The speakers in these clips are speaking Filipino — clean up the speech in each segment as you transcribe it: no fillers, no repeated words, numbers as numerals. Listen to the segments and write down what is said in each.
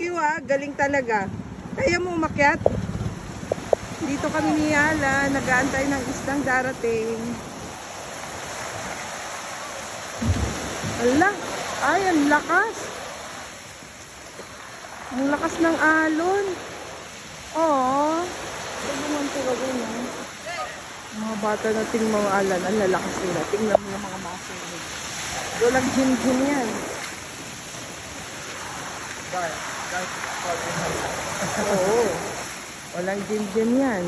you galing talaga. Kaya mo umakyat? Dito kami ni Yala, nag-aantay ng isdang darating. Ala, ay ang lakas. Ang lakas ng alon. Oo. Tignan ko ba yun, mga bata na tingnan mga alan, ang lalakas nila. Tingnan mo yung mga muscle. Walang gym-gym yan. Oo. Walang gym-gym yan.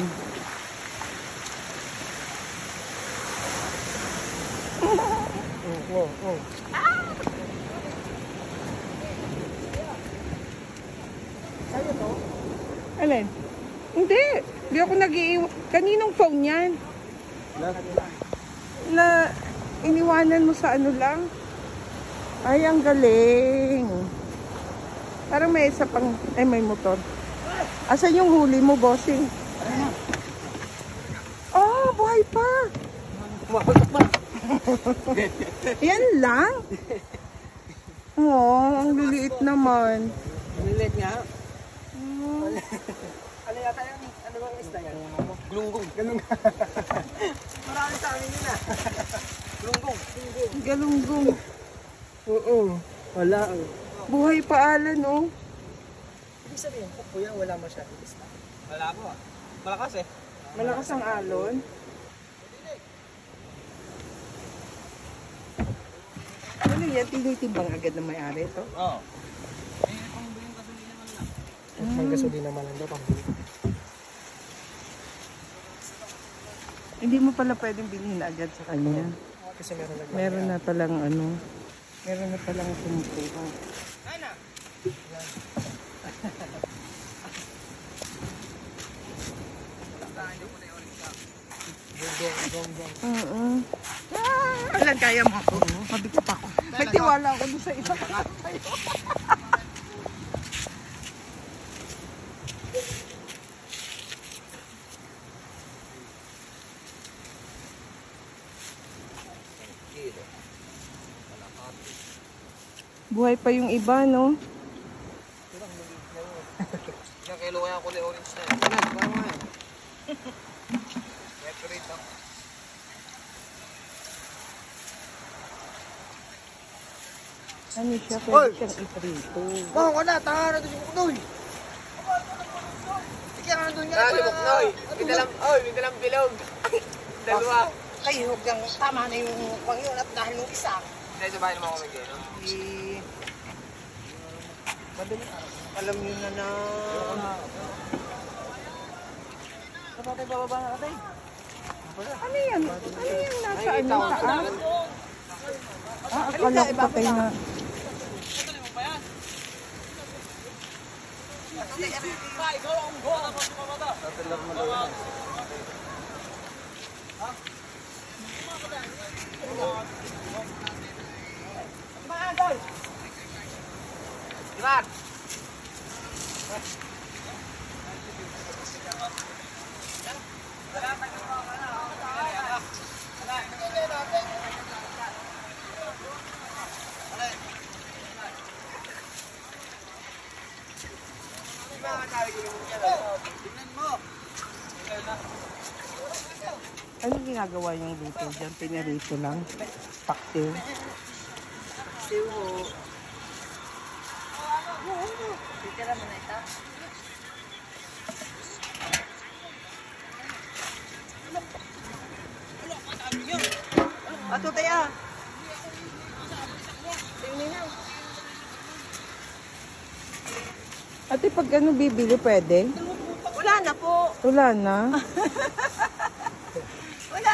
Oh. Sa'yo to? Alin? Hindi. Hindi ako nag-iiwan. Kaninong phone yan? Na iniwanan mo sa ano lang? Ay, ang galing. Parang may isa pang, may motor. Asan yung huli mo, bossing? Oh, buhay pa. Yan lang? Oh, ang liliit naman. Liliit nga. Ano yata yan? Ano bang isda yan? Glunggong. Ganun. Marami sa amin yun Glunggong. Galunggong. Oo. Wala. Buhay pa alan, oh. Ibig sabihin, kuya, wala masyadong isda. Wala po. Malakas eh. Malakas ang alon. Ano yan? Tinitimbang agad na may-ari ito? Oo. Pang gasolina man lang daw, pambili. Hindi mo pala pwedeng bilhin agad sa kanya. Kasi Meron na palang ano. Meron na palang kumukuha. Ay na! Alan, kaya mo ako. Mabigat ako. May tiwala ako doon sa isa. Buhay pa yung iba, no? Ilang kilo kaya kulay orange na yan? Ilan? Parang nga yan. Separate ako. Ano siya? Pwede siyang iprito. Baka ko na! Tanga na doon yung kunoy! Ika nga doon yan! Libok noy! May dalang bilog! Dalawa! Kayo, yung tama na yung pang yun at dahil nung isa. Hindi, sa bahay naman ako may gano'n. Madali, alam nyo na Kapatay, bababa na katay. Ano yan? Ano yan nasa ano? Taas? Akala ko patay na. Dibat! Anong ginagawa yung luto dyan? Pinirito lang? Paktil? Siwo. Titira mo na ito. Ato tayo. Ate, pag ano bibili, pwede? Wala na po. Wala na.